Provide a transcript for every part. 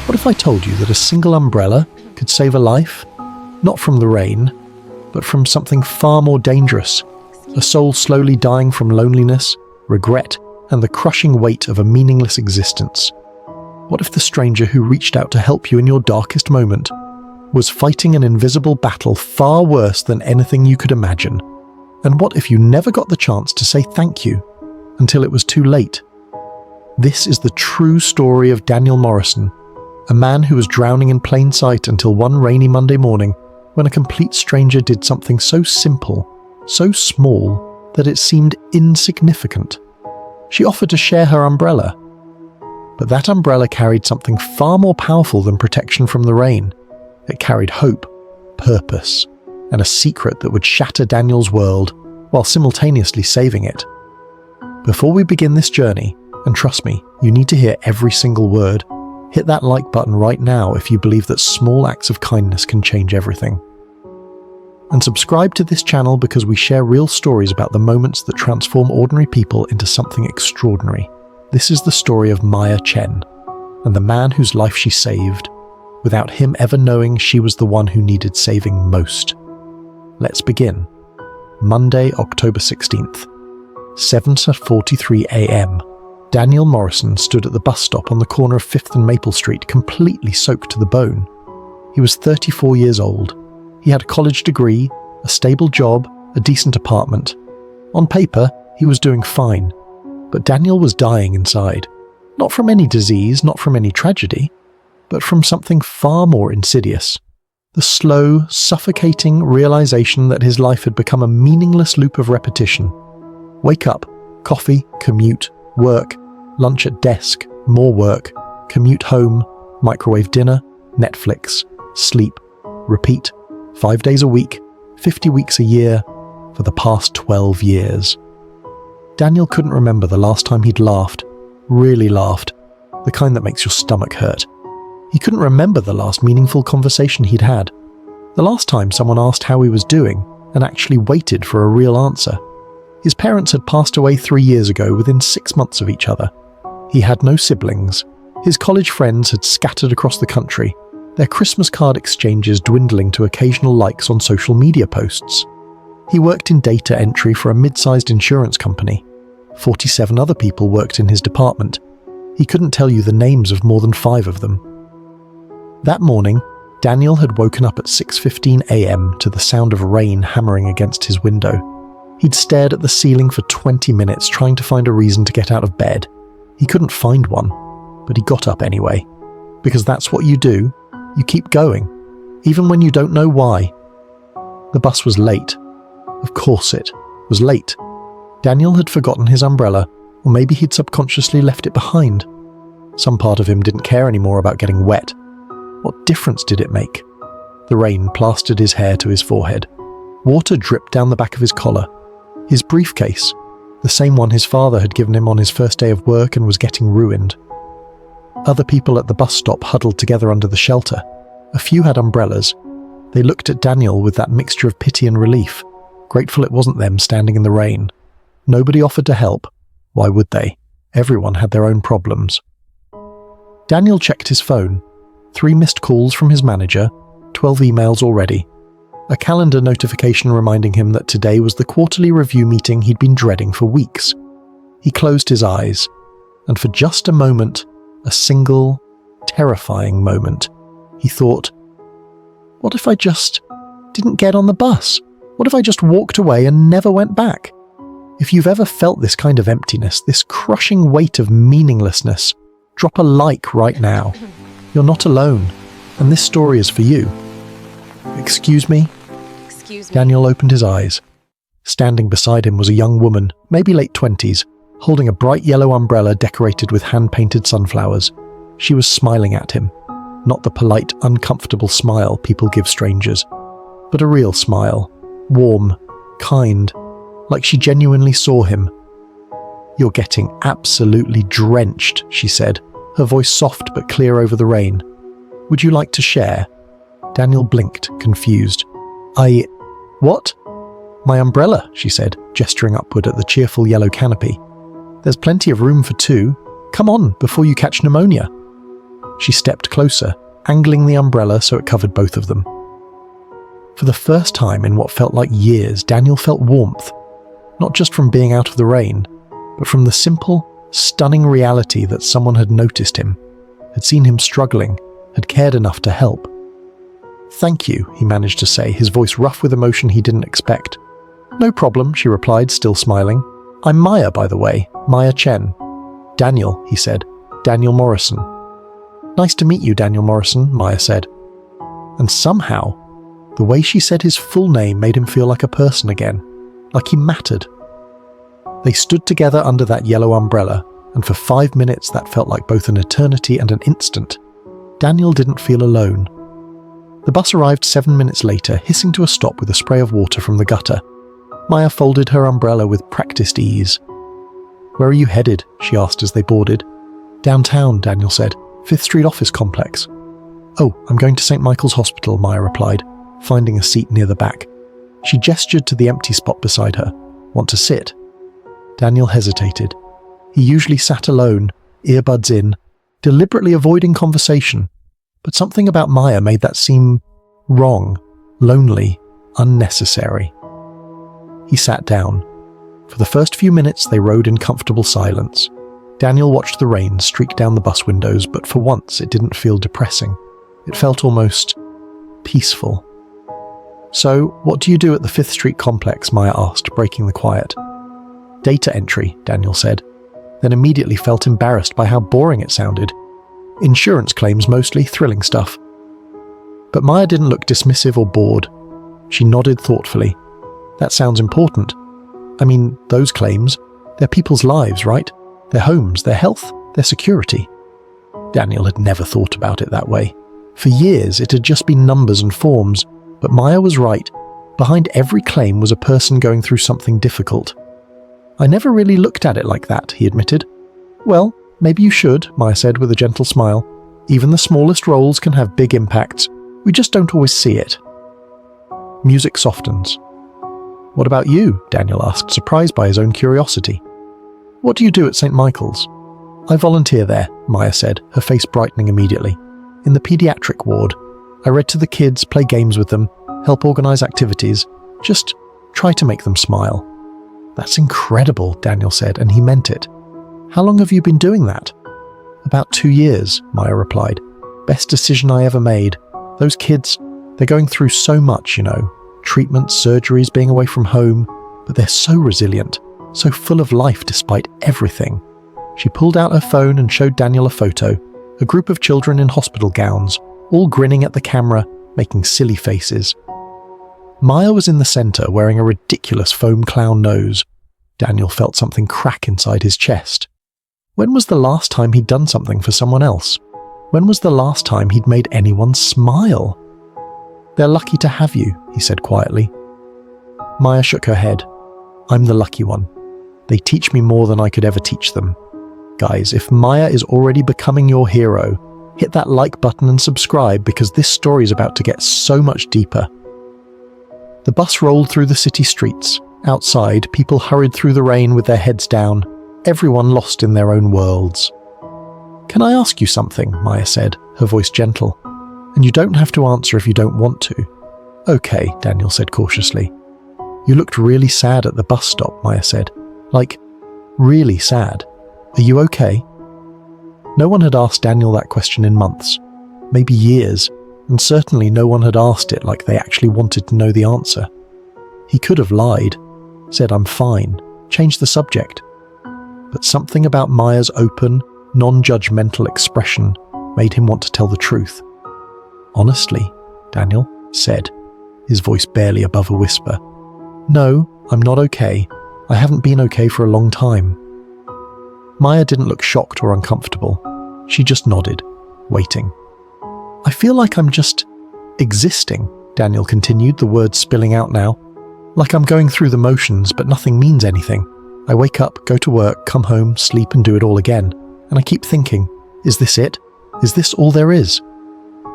What if I told you that a single umbrella could save a life? Not from the rain, but from something far more dangerous. A soul slowly dying from loneliness, regret, and the crushing weight of a meaningless existence. What if the stranger who reached out to help you in your darkest moment was fighting an invisible battle far worse than anything you could imagine? And what if you never got the chance to say thank you until it was too late? This is the true story of Daniel Morrison, a man who was drowning in plain sight until one rainy Monday morning when a complete stranger did something so simple, so small, that it seemed insignificant. She offered to share her umbrella. But that umbrella carried something far more powerful than protection from the rain. It carried hope, purpose, and a secret that would shatter Daniel's world while simultaneously saving it. Before we begin this journey, and trust me, you need to hear every single word, hit that like button right now if you believe that small acts of kindness can change everything. And subscribe to this channel because we share real stories about the moments that transform ordinary people into something extraordinary. This is the story of Maya Chen, and the man whose life she saved, without him ever knowing she was the one who needed saving most. Let's begin. Monday, October 16th, 7:43 a.m. Daniel Morrison stood at the bus stop on the corner of 5th and Maple Street, completely soaked to the bone. He was 34 years old. He had a college degree, a stable job, a decent apartment. On paper, he was doing fine. But Daniel was dying inside. Not from any disease, not from any tragedy, but from something far more insidious. The slow, suffocating realization that his life had become a meaningless loop of repetition. Wake up, coffee, commute, work, lunch at desk, more work, commute home, microwave dinner, Netflix, sleep, repeat, 5 days a week, 50 weeks a year, for the past 12 years. Daniel couldn't remember the last time he'd laughed, really laughed, the kind that makes your stomach hurt. He couldn't remember the last meaningful conversation he'd had, the last time someone asked how he was doing and actually waited for a real answer. His parents had passed away 3 years ago within 6 months of each other. He had no siblings. His college friends had scattered across the country, their Christmas card exchanges dwindling to occasional likes on social media posts. He worked in data entry for a mid-sized insurance company. 47 other people worked in his department. He couldn't tell you the names of more than 5 of them. That morning, Daniel had woken up at 6:15 a.m. to the sound of rain hammering against his window. He'd stared at the ceiling for 20 minutes trying to find a reason to get out of bed. He couldn't find one, but he got up anyway. Because that's what you do. You keep going, even when you don't know why. The bus was late. Of course it was late. Daniel had forgotten his umbrella, or maybe he'd subconsciously left it behind. Some part of him didn't care anymore about getting wet. What difference did it make? The rain plastered his hair to his forehead. Water dripped down the back of his collar. His briefcase, the same one his father had given him on his first day of work and was getting ruined. Other people at the bus stop huddled together under the shelter. A few had umbrellas. They looked at Daniel with that mixture of pity and relief, grateful it wasn't them standing in the rain. Nobody offered to help. Why would they? Everyone had their own problems. Daniel checked his phone. 3 missed calls from his manager, 12 emails already. A calendar notification reminding him that today was the quarterly review meeting he'd been dreading for weeks. He closed his eyes, and for just a moment, a single, terrifying moment, he thought, what if I just didn't get on the bus? What if I just walked away and never went back? If you've ever felt this kind of emptiness, this crushing weight of meaninglessness, drop a like right now. You're not alone, and this story is for you. Excuse me? Daniel opened his eyes. Standing beside him was a young woman, maybe late 20s, holding a bright yellow umbrella decorated with hand-painted sunflowers. She was smiling at him, not the polite, uncomfortable smile people give strangers, but a real smile, warm, kind, like she genuinely saw him. "You're getting absolutely drenched," she said, her voice soft but clear over the rain. "Would you like to share?" Daniel blinked, confused. What? "My umbrella," she said, gesturing upward at the cheerful yellow canopy. "There's plenty of room for 2. Come on, before you catch pneumonia." She stepped closer, angling the umbrella so it covered both of them. For the first time in what felt like years, Daniel felt warmth, not just from being out of the rain, but from the simple, stunning reality that someone had noticed him, had seen him struggling, had cared enough to help. "Thank you," he managed to say, his voice rough with emotion he didn't expect. "No problem," she replied, still smiling. "I'm Maya, by the way, Maya Chen." "Daniel," he said. "Daniel Morrison." "Nice to meet you, Daniel Morrison," Maya said. And somehow, the way she said his full name made him feel like a person again, like he mattered. They stood together under that yellow umbrella, and for 5 minutes that felt like both an eternity and an instant. Daniel didn't feel alone. The bus arrived 7 minutes later, hissing to a stop with a spray of water from the gutter. Maya folded her umbrella with practiced ease. "Where are you headed?" she asked as they boarded. "Downtown," Daniel said. 5th Street office complex." "Oh, I'm going to St. Michael's Hospital," Maya replied, finding a seat near the back. She gestured to the empty spot beside her. "Want to sit?" Daniel hesitated. He usually sat alone, earbuds in, deliberately avoiding conversation, but something about Maya made that seem wrong, lonely, unnecessary. He sat down. For the first few minutes they rode in comfortable silence. Daniel watched the rain streak down the bus windows, but for once it didn't feel depressing. It felt almost peaceful. "So, what do you do at the 5th Street complex?" Maya asked, breaking the quiet. "Data entry," Daniel said, then immediately felt embarrassed by how boring it sounded. Insurance claims mostly, thrilling stuff. But Maya didn't look dismissive or bored. She nodded thoughtfully. "That sounds important. I mean, those claims, they're people's lives, right? Their homes, their health, their security." Daniel had never thought about it that way. For years it had just been numbers and forms, but Maya was right. Behind every claim was a person going through something difficult. "I never really looked at it like that," he admitted. "Well, maybe you should," Maya said with a gentle smile. "Even the smallest roles can have big impacts. We just don't always see it." Music softens. "What about you?" Daniel asked, surprised by his own curiosity. "What do you do at St. Michael's?" "I volunteer there," Maya said, her face brightening immediately. "In the pediatric ward. I read to the kids, play games with them, help organize activities. Just try to make them smile." "That's incredible," Daniel said, and he meant it. "How long have you been doing that?" "About 2 years," Maya replied. "Best decision I ever made. Those kids, they're going through so much, you know. Treatments, surgeries, being away from home. But they're so resilient, so full of life despite everything." She pulled out her phone and showed Daniel a photo. A group of children in hospital gowns, all grinning at the camera, making silly faces. Maya was in the center, wearing a ridiculous foam clown nose. Daniel felt something crack inside his chest. When was the last time he'd done something for someone else? When was the last time he'd made anyone smile? "They're lucky to have you," he said quietly. Maya shook her head. "I'm the lucky one. They teach me more than I could ever teach them." Guys, if Maya is already becoming your hero, hit that like button and subscribe, because this story is about to get so much deeper. The bus rolled through the city streets. Outside, people hurried through the rain with their heads down, everyone lost in their own worlds. "Can I ask you something?" Maya said, her voice gentle. "And you don't have to answer if you don't want to." "Okay," Daniel said cautiously. "You looked really sad at the bus stop," Maya said. "Like, really sad. Are you okay?" No one had asked Daniel that question in months, maybe years, and certainly no one had asked it like they actually wanted to know the answer. He could have lied, said "I'm fine," changed the subject. But something about Maya's open, non-judgmental expression made him want to tell the truth. "Honestly," Daniel said, his voice barely above a whisper. "No, I'm not okay. I haven't been okay for a long time." Maya didn't look shocked or uncomfortable. She just nodded, waiting. "I feel like I'm just existing," Daniel continued, the words spilling out now. "Like I'm going through the motions, but nothing means anything. I wake up, go to work, come home, sleep and do it all again. And I keep thinking, is this it? Is this all there is?"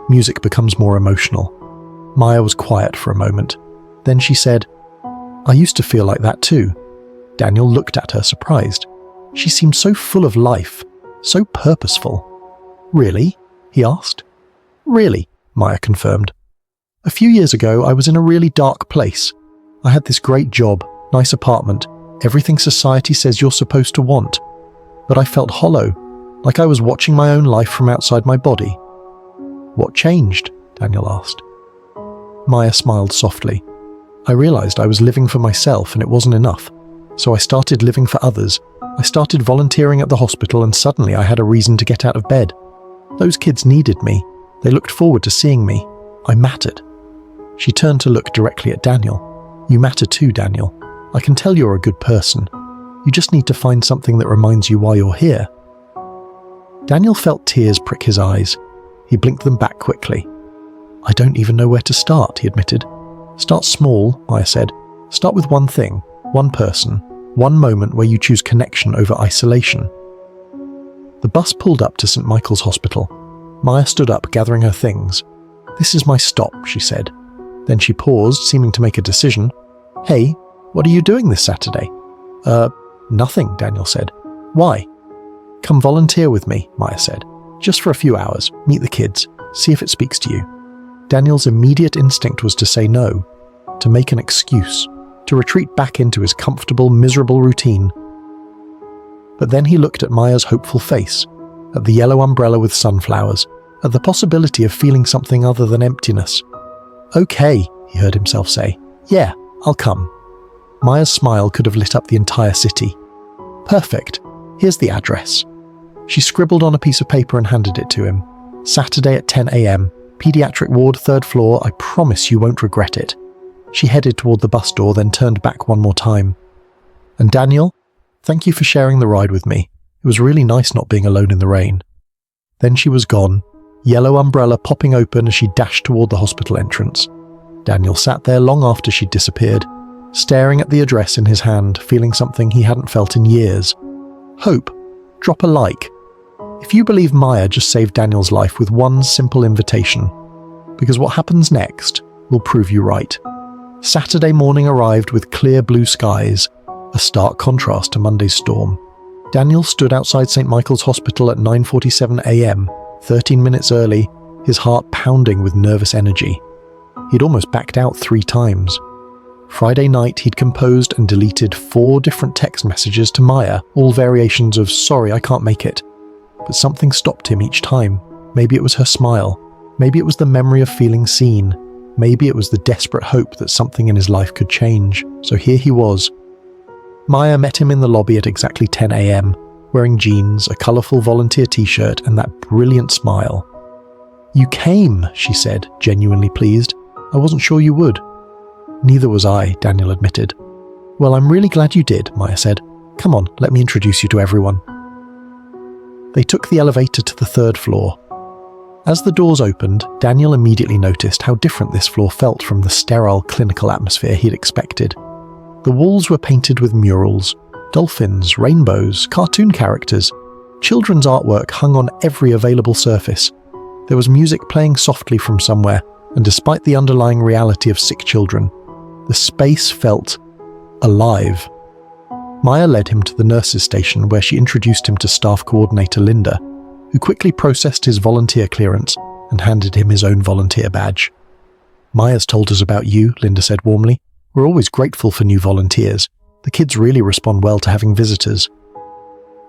Music becomes more emotional. Maya was quiet for a moment. Then she said, "I used to feel like that too." Daniel looked at her, surprised. She seemed so full of life, so purposeful. "Really?" he asked. Really, Maya confirmed. A few years ago, I was in a really dark place. I had this great job, nice apartment, everything society says you're supposed to want. But I felt hollow, like I was watching my own life from outside my body. What changed? Daniel asked. Maya smiled softly. I realized I was living for myself and it wasn't enough, so I started living for others. I started volunteering at the hospital and suddenly I had a reason to get out of bed. Those kids needed me. They looked forward to seeing me. I mattered. She turned to look directly at Daniel. You matter too, Daniel. I can tell you're a good person. You just need to find something that reminds you why you're here. Daniel felt tears prick his eyes. He blinked them back quickly. I don't even know where to start, he admitted. Start small, Maya said. Start with one thing, one person, one moment where you choose connection over isolation. The bus pulled up to St. Michael's Hospital. Maya stood up, gathering her things. This is my stop, she said. Then she paused, seeming to make a decision. Hey, what are you doing this Saturday? Nothing, Daniel said. Why? Come volunteer with me, Maya said. Just for a few hours, meet the kids, see if it speaks to you. Daniel's immediate instinct was to say no, to make an excuse, to retreat back into his comfortable, miserable routine. But then he looked at Maya's hopeful face, at the yellow umbrella with sunflowers, at the possibility of feeling something other than emptiness. Okay, he heard himself say. Yeah, I'll come. Maya's smile could have lit up the entire city. Perfect. Here's the address. She scribbled on a piece of paper and handed it to him. Saturday at 10 a.m. Pediatric ward, 3rd floor. I promise you won't regret it. She headed toward the bus door, then turned back one more time. And Daniel, thank you for sharing the ride with me. It was really nice not being alone in the rain. Then she was gone, yellow umbrella popping open as she dashed toward the hospital entrance. Daniel sat there long after she'd disappeared, staring at the address in his hand, feeling something he hadn't felt in years. Hope. Drop a like. If you believe Maya just saved Daniel's life with one simple invitation, because what happens next will prove you right. Saturday morning arrived with clear blue skies, a stark contrast to Monday's storm. Daniel stood outside St. Michael's Hospital at 9:47 a.m., 13 minutes early, his heart pounding with nervous energy. He'd almost backed out 3 times. Friday night, he'd composed and deleted 4 different text messages to Maya, all variations of "sorry, I can't make it." But something stopped him each time. Maybe it was her smile. Maybe it was the memory of feeling seen. Maybe it was the desperate hope that something in his life could change. So here he was. Maya met him in the lobby at exactly 10 a.m., wearing jeans, a colourful volunteer t-shirt, and that brilliant smile. You came, she said, genuinely pleased. I wasn't sure you would. Neither was I, Daniel admitted. Well, I'm really glad you did, Maya said. Come on, let me introduce you to everyone. They took the elevator to the 3rd floor. As the doors opened, Daniel immediately noticed how different this floor felt from the sterile, clinical atmosphere he'd expected. The walls were painted with murals, dolphins, rainbows, cartoon characters. Children's artwork hung on every available surface. There was music playing softly from somewhere, and despite the underlying reality of sick children, the space felt alive. Maya led him to the nurses' station where she introduced him to staff coordinator Linda, who quickly processed his volunteer clearance and handed him his own volunteer badge. Maya's told us about you, Linda said warmly. We're always grateful for new volunteers. The kids really respond well to having visitors.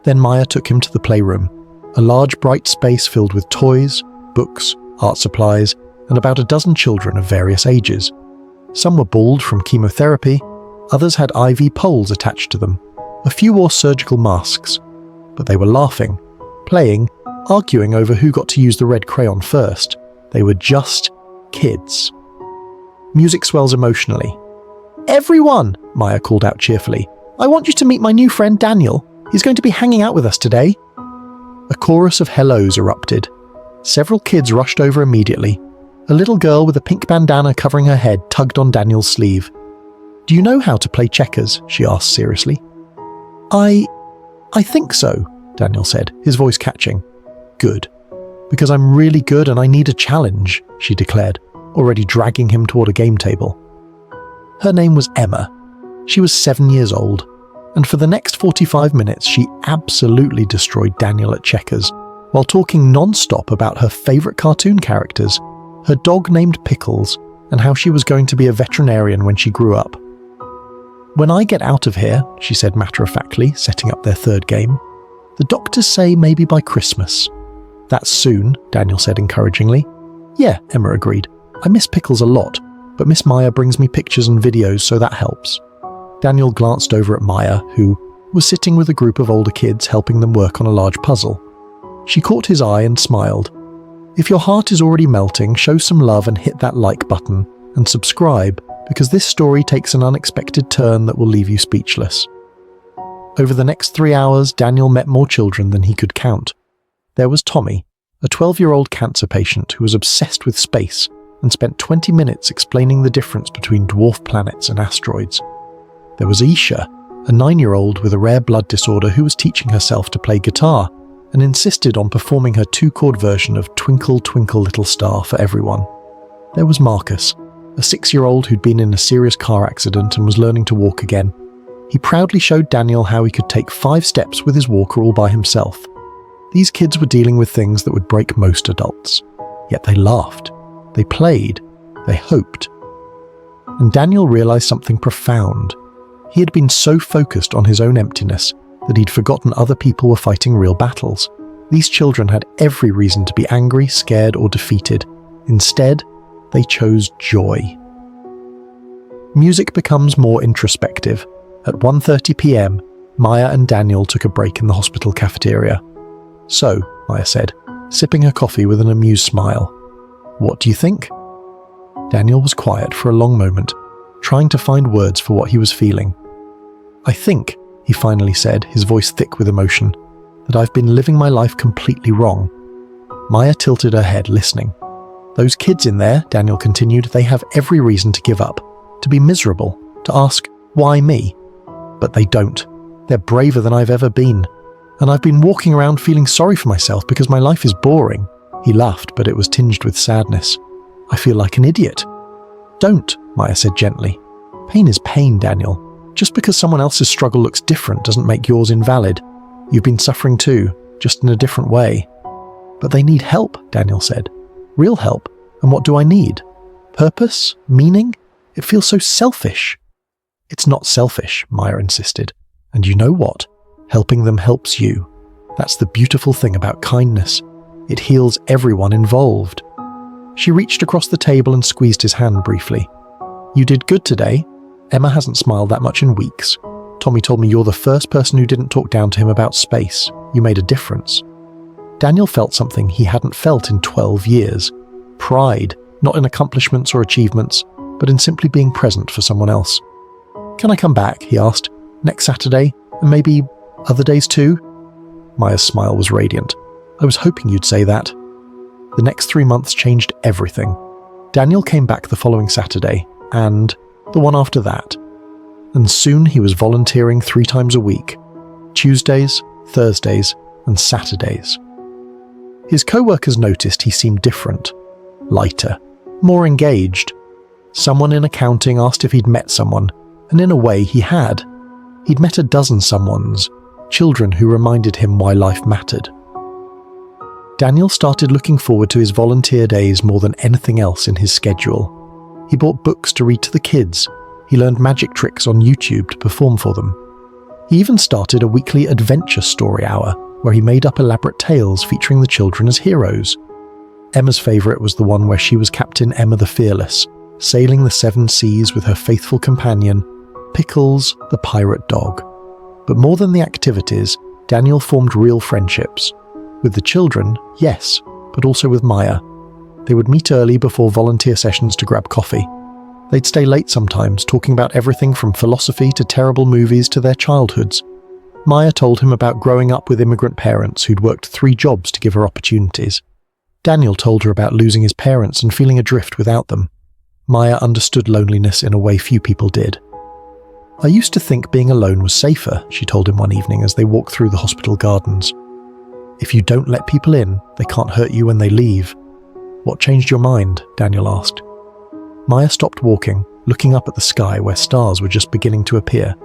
Then Maya took him to the playroom, a large bright space filled with toys, books, art supplies, and about a dozen children of various ages. Some were bald from chemotherapy, others had IV poles attached to them. A few wore surgical masks, but they were laughing, playing, arguing over who got to use the red crayon first. They were just kids. Music swells emotionally. Everyone, Maya called out cheerfully. I want you to meet my new friend Daniel. He's going to be hanging out with us today. A chorus of hellos erupted. Several kids rushed over immediately. A little girl with a pink bandana covering her head tugged on Daniel's sleeve. Do you know how to play checkers? She asked seriously. I think so, Daniel said, his voice catching. Good. Because I'm really good and I need a challenge, she declared, already dragging him toward a game table. Her name was Emma. She was 7 years old, and for the next 45 minutes she absolutely destroyed Daniel at checkers, while talking non-stop about her favourite cartoon characters, her dog named Pickles, and how she was going to be a veterinarian when she grew up. "When I get out of here," she said matter-of-factly, setting up their third game, "the doctors say maybe by Christmas." "That's soon," Daniel said encouragingly. "Yeah," Emma agreed. "I miss Pickles a lot, but Miss Maya brings me pictures and videos, so that helps." Daniel glanced over at Maya, who was sitting with a group of older kids helping them work on a large puzzle. She caught his eye and smiled. "If your heart is already melting, show some love and hit that like button, and subscribe, because this story takes an unexpected turn that will leave you speechless." Over the next 3 hours, Daniel met more children than he could count. There was Tommy, a 12-year-old cancer patient who was obsessed with space and spent 20 minutes explaining the difference between dwarf planets and asteroids. There was Isha, a 9-year-old with a rare blood disorder who was teaching herself to play guitar and insisted on performing her 2-chord version of Twinkle Twinkle Little Star for everyone. There was Marcus, a 6-year-old who'd been in a serious car accident and was learning to walk again. He proudly showed Daniel how he could take 5 steps with his walker all by himself. These kids were dealing with things that would break most adults. Yet they laughed, they played, they hoped. And Daniel realized something profound. He had been so focused on his own emptiness that he'd forgotten other people were fighting real battles. These children had every reason to be angry, scared, or defeated. Instead, they chose joy. Music becomes more introspective. At 1:30 p.m, Maya and Daniel took a break in the hospital cafeteria. "So," Maya said, sipping her coffee with an amused smile, "what do you think?" Daniel was quiet for a long moment, trying to find words for what he was feeling. "I think," he finally said, his voice thick with emotion, "that I've been living my life completely wrong." Maya tilted her head, listening. "Those kids in there," Daniel continued, "they have every reason to give up, to be miserable, to ask, why me? But they don't. They're braver than I've ever been. And I've been walking around feeling sorry for myself because my life is boring." He laughed, but it was tinged with sadness. "I feel like an idiot." "Don't," Maya said gently. "Pain is pain, Daniel. Just because someone else's struggle looks different doesn't make yours invalid. You've been suffering too, just in a different way." "But they need help," Daniel said. "Real help. And what do I need? Purpose? Meaning? It feels so selfish." "It's not selfish," Maya insisted. "And you know what? Helping them helps you. That's the beautiful thing about kindness. It heals everyone involved." She reached across the table and squeezed his hand briefly. "You did good today. Emma hasn't smiled that much in weeks. Tommy told me you're the first person who didn't talk down to him about space. You made a difference." Daniel felt something he hadn't felt in 12 years. Pride, not in accomplishments or achievements, but in simply being present for someone else. "Can I come back?" he asked. "Next Saturday? And maybe other days too?" Maya's smile was radiant. "I was hoping you'd say that." The next 3 months changed everything. Daniel came back the following Saturday, and the one after that. And soon he was volunteering 3 times a week, Tuesdays, Thursdays, and Saturdays. His co-workers noticed he seemed different, lighter, more engaged. Someone in accounting asked if he'd met someone, and in a way he had. He'd met a dozen someones, children who reminded him why life mattered. Daniel started looking forward to his volunteer days more than anything else in his schedule. He bought books to read to the kids. He learned magic tricks on YouTube to perform for them. He even started a weekly adventure story hour where he made up elaborate tales featuring the children as heroes. Emma's favourite was the one where she was Captain Emma the Fearless, sailing the 7 seas with her faithful companion, Pickles the pirate dog. But more than the activities, Daniel formed real friendships. With the children, yes, but also with Maya. They would meet early before volunteer sessions to grab coffee. They'd stay late sometimes, talking about everything from philosophy to terrible movies to their childhoods. Maya told him about growing up with immigrant parents who'd worked 3 jobs to give her opportunities. Daniel told her about losing his parents and feeling adrift without them. Maya understood loneliness in a way few people did. "I used to think being alone was safer," she told him one evening as they walked through the hospital gardens. "If you don't let people in, they can't hurt you when they leave." "What changed your mind?" Daniel asked. Maya stopped walking, looking up at the sky where stars were just beginning to appear.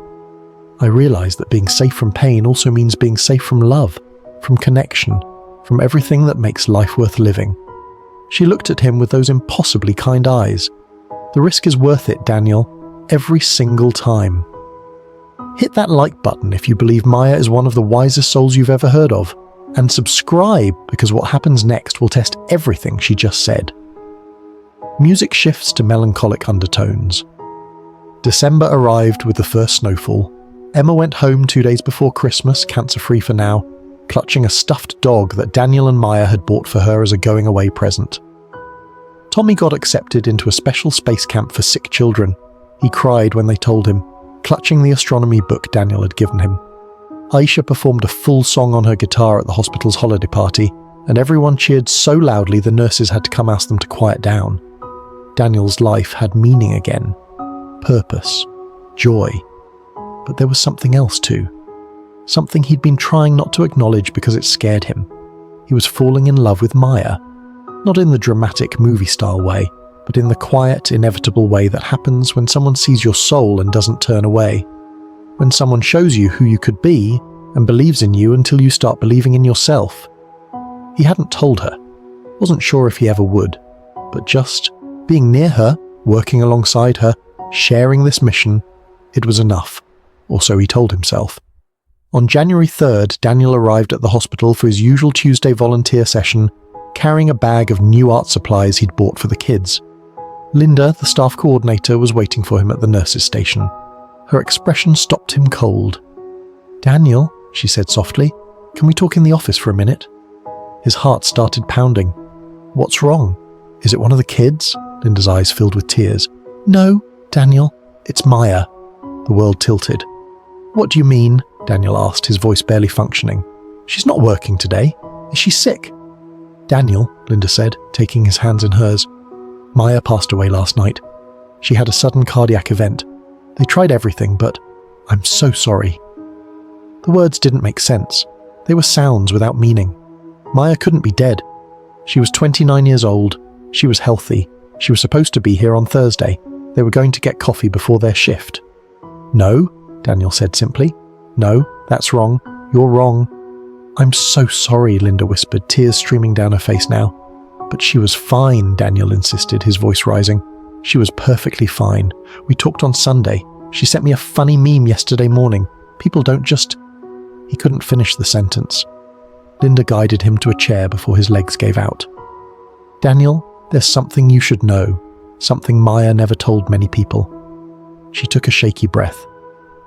"I realized that being safe from pain also means being safe from love, from connection, from everything that makes life worth living. She looked at him with those impossibly kind eyes. The risk is worth it, Daniel, every single time. Hit that like button if you believe Maya is one of the wisest souls you've ever heard of, and subscribe because what happens next will test everything she just said. Music shifts to melancholic undertones. December arrived with the first snowfall. Emma went home 2 days before Christmas, cancer-free for now, clutching a stuffed dog that Daniel and Maya had bought for her as a going-away present. Tommy got accepted into a special space camp for sick children. He cried when they told him, clutching the astronomy book Daniel had given him. Aisha performed a full song on her guitar at the hospital's holiday party, and everyone cheered so loudly the nurses had to come ask them to quiet down. Daniel's life had meaning again. Purpose. Joy. But there was something else too. Something he'd been trying not to acknowledge because it scared him. He was falling in love with Maya. Not in the dramatic movie-style way, but in the quiet, inevitable way that happens when someone sees your soul and doesn't turn away. When someone shows you who you could be and believes in you until you start believing in yourself. He hadn't told her. Wasn't sure if he ever would. But just being near her, working alongside her, sharing this mission, it was enough. Or so he told himself. On January 3rd, Daniel arrived at the hospital for his usual Tuesday volunteer session, carrying a bag of new art supplies he'd bought for the kids. Linda, the staff coordinator, was waiting for him at the nurse's station. Her expression stopped him cold. "Daniel," she said softly, "can we talk in the office for a minute?" His heart started pounding. "What's wrong? Is it one of the kids?" Linda's eyes filled with tears. "No, Daniel, it's Maya." The world tilted. "What do you mean?" Daniel asked, his voice barely functioning. "She's not working today. Is she sick?" "Daniel," Linda said, taking his hands in hers. "Maya passed away last night. She had a sudden cardiac event. They tried everything, but I'm so sorry." The words didn't make sense. They were sounds without meaning. Maya couldn't be dead. She was 29 years old. She was healthy. She was supposed to be here on Thursday. They were going to get coffee before their shift. "No," Daniel said simply. "No, that's wrong. You're wrong." "I'm so sorry," Linda whispered, tears streaming down her face now. "But she was fine," Daniel insisted, his voice rising. "She was perfectly fine. We talked on Sunday. She sent me a funny meme yesterday morning. People don't just..." He couldn't finish the sentence. Linda guided him to a chair before his legs gave out. "Daniel, there's something you should know. Something Maya never told many people." She took a shaky breath.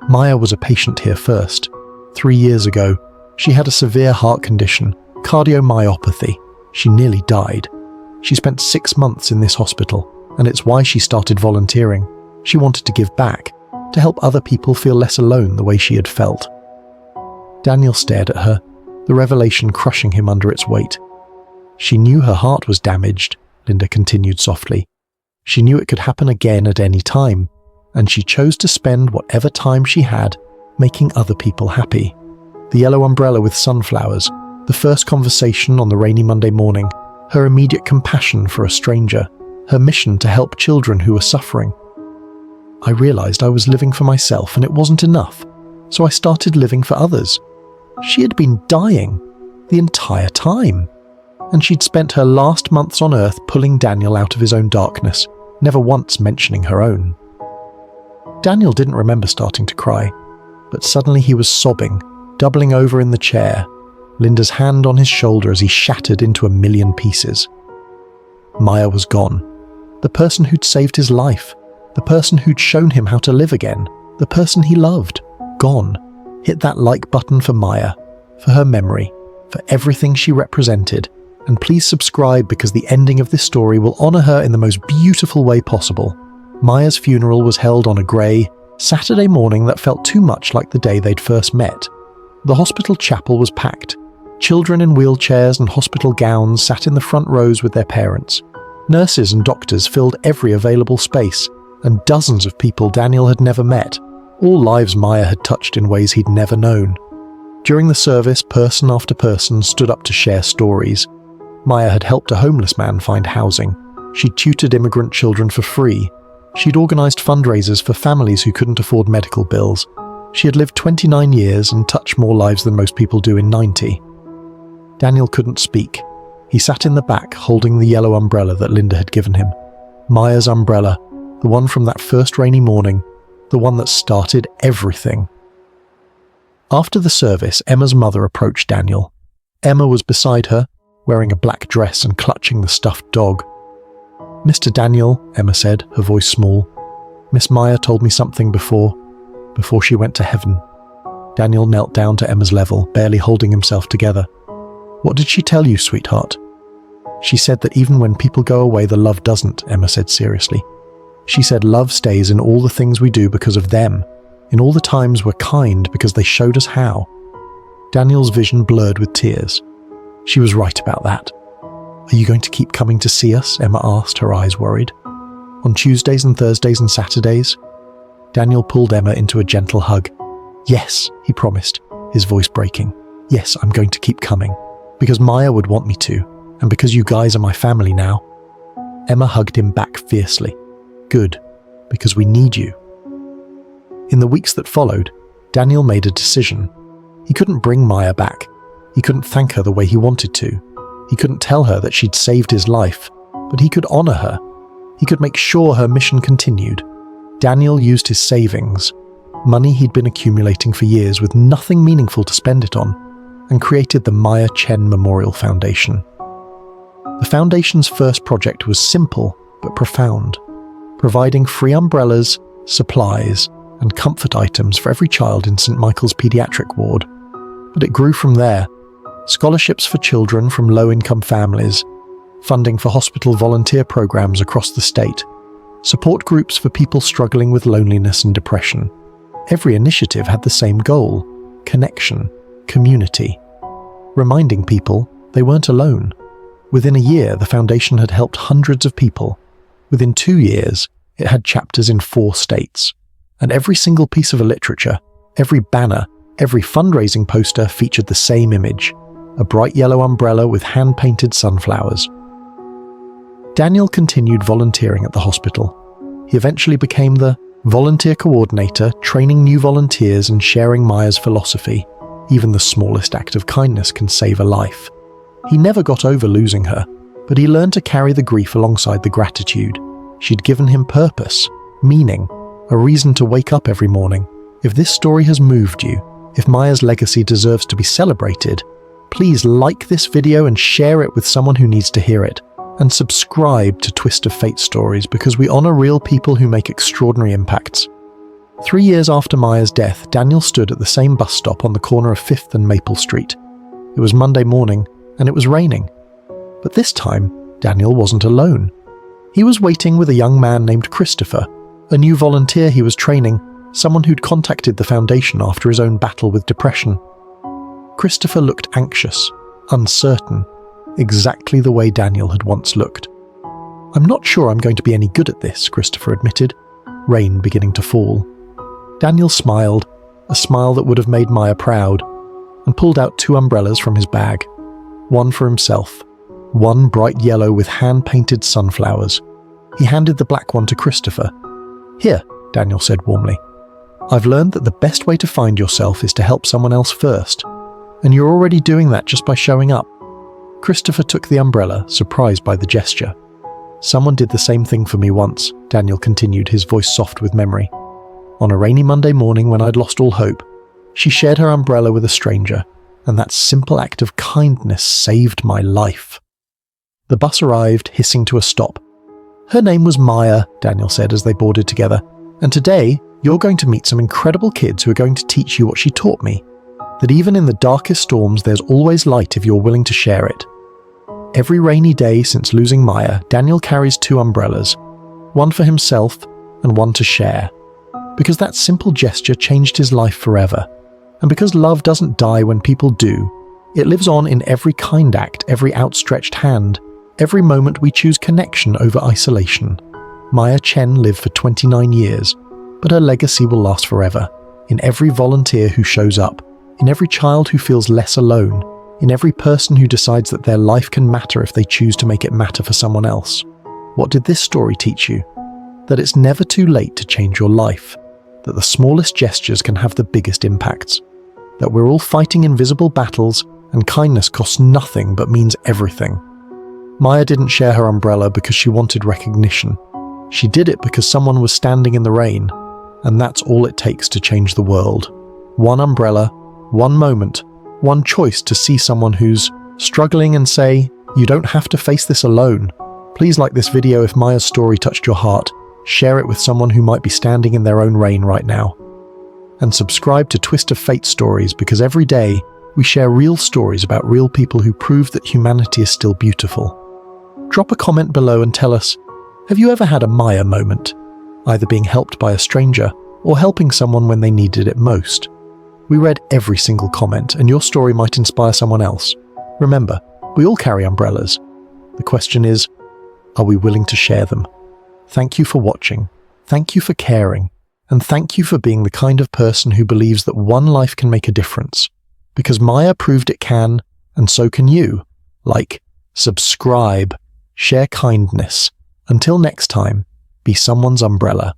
Maya was a patient here first. 3 years ago, she had a severe heart condition, cardiomyopathy. She nearly died. She spent 6 months in this hospital, and it's why she started volunteering. She wanted to give back, to help other people feel less alone the way she had felt. Daniel stared at her, the revelation crushing him under its weight. "She knew her heart was damaged," Linda continued softly. "She knew it could happen again at any time, and she chose to spend whatever time she had making other people happy. The yellow umbrella with sunflowers, the first conversation on the rainy Monday morning, her immediate compassion for a stranger, her mission to help children who were suffering. I realized I was living for myself and it wasn't enough, so I started living for others. She had been dying the entire time, and she'd spent her last months on Earth pulling Daniel out of his own darkness, never once mentioning her own." Daniel didn't remember starting to cry, but suddenly he was sobbing, doubling over in the chair, Linda's hand on his shoulder as he shattered into a million pieces. Maya was gone. The person who'd saved his life, the person who'd shown him how to live again, the person he loved, gone. Hit that like button for Maya, for her memory, for everything she represented, and please subscribe because the ending of this story will honour her in the most beautiful way possible. Maya's funeral was held on a grey, Saturday morning that felt too much like the day they'd first met. The hospital chapel was packed. Children in wheelchairs and hospital gowns sat in the front rows with their parents. Nurses and doctors filled every available space, and dozens of people Daniel had never met, all lives Maya had touched in ways he'd never known. During the service, person after person stood up to share stories. Maya had helped a homeless man find housing. She'd tutored immigrant children for free. She'd organised fundraisers for families who couldn't afford medical bills. She had lived 29 years and touched more lives than most people do in 90. Daniel couldn't speak. He sat in the back, holding the yellow umbrella that Linda had given him. Maya's umbrella, the one from that first rainy morning, the one that started everything. After the service, Emma's mother approached Daniel. Emma was beside her, wearing a black dress and clutching the stuffed dog. "Mr. Daniel," Emma said, her voice small, "Miss Maya told me something before she went to heaven." Daniel knelt down to Emma's level, barely holding himself together. "What did she tell you, sweetheart?" "She said that even when people go away, the love doesn't," Emma said seriously. "She said love stays in all the things we do because of them, in all the times we're kind because they showed us how." Daniel's vision blurred with tears. She was right about that. "Are you going to keep coming to see us?" Emma asked, her eyes worried. "On Tuesdays and Thursdays and Saturdays?" Daniel pulled Emma into a gentle hug. "Yes," he promised, his voice breaking. "Yes, I'm going to keep coming. Because Maya would want me to, and because you guys are my family now." Emma hugged him back fiercely. "Good, because we need you." In the weeks that followed, Daniel made a decision. He couldn't bring Maya back. He couldn't thank her the way he wanted to. He couldn't tell her that she'd saved his life, but he could honor her. He could make sure her mission continued. Daniel used his savings, money he'd been accumulating for years with nothing meaningful to spend it on, and created the Maya Chen Memorial Foundation. The foundation's first project was simple but profound, providing free umbrellas, supplies, and comfort items for every child in St. Michael's pediatric ward. But it grew from there. Scholarships for children from low-income families, funding for hospital volunteer programs across the state, support groups for people struggling with loneliness and depression. Every initiative had the same goal: connection, community, reminding people they weren't alone. Within a year, the foundation had helped hundreds of people. Within 2 years, it had chapters in 4 states. And every single piece of literature, every banner, every fundraising poster featured the same image: a bright yellow umbrella with hand-painted sunflowers. Daniel continued volunteering at the hospital. He eventually became the volunteer coordinator, training new volunteers and sharing Maya's philosophy. Even the smallest act of kindness can save a life. He never got over losing her, but he learned to carry the grief alongside the gratitude. She'd given him purpose, meaning, a reason to wake up every morning. If this story has moved you, if Maya's legacy deserves to be celebrated, please like this video and share it with someone who needs to hear it. And subscribe to Twist of Fate Stories, because we honor real people who make extraordinary impacts. 3 years after Maya's death, Daniel stood at the same bus stop on the corner of 5th and Maple Street. It was Monday morning, and it was raining. But this time, Daniel wasn't alone. He was waiting with a young man named Christopher, a new volunteer he was training, someone who'd contacted the foundation after his own battle with depression. Christopher looked anxious, uncertain, exactly the way Daniel had once looked. "I'm not sure I'm going to be any good at this," Christopher admitted, rain beginning to fall. Daniel smiled, a smile that would have made Maya proud, and pulled out 2 umbrellas from his bag. One for himself, one bright yellow with hand-painted sunflowers. He handed the black one to Christopher. "Here," Daniel said warmly. "I've learned that the best way to find yourself is to help someone else first, and you're already doing that just by showing up." Christopher took the umbrella, surprised by the gesture. "Someone did the same thing for me once," Daniel continued, his voice soft with memory. "On a rainy Monday morning when I'd lost all hope, she shared her umbrella with a stranger, and that simple act of kindness saved my life." The bus arrived, hissing to a stop. "Her name was Maya," Daniel said as they boarded together, "and today you're going to meet some incredible kids who are going to teach you what she taught me, that even in the darkest storms there's always light if you're willing to share it." Every rainy day since losing Maya, Daniel carries 2 umbrellas, one for himself and one to share, because that simple gesture changed his life forever. And because love doesn't die when people do, it lives on in every kind act, every outstretched hand, every moment we choose connection over isolation. Maya Chen lived for 29 years, but her legacy will last forever, in every volunteer who shows up, in every child who feels less alone, in every person who decides that their life can matter if they choose to make it matter for someone else. What did this story teach you? That it's never too late to change your life, that the smallest gestures can have the biggest impacts, that we're all fighting invisible battles and kindness costs nothing but means everything. Maya didn't share her umbrella because she wanted recognition. She did it because someone was standing in the rain, and that's all it takes to change the world. One umbrella, one moment, one choice to see someone who's struggling and say, "You don't have to face this alone." Please like this video if Maya's story touched your heart. Share it with someone who might be standing in their own rain right now. And subscribe to Twist of Fate Stories, because every day we share real stories about real people who prove that humanity is still beautiful. Drop a comment below and tell us, have you ever had a Maya moment? Either being helped by a stranger or helping someone when they needed it most. We read every single comment, and your story might inspire someone else. Remember, we all carry umbrellas. The question is, are we willing to share them? Thank you for watching. Thank you for caring. And thank you for being the kind of person who believes that one life can make a difference. Because Maya proved it can, and so can you. Like, subscribe, share kindness. Until next time, be someone's umbrella.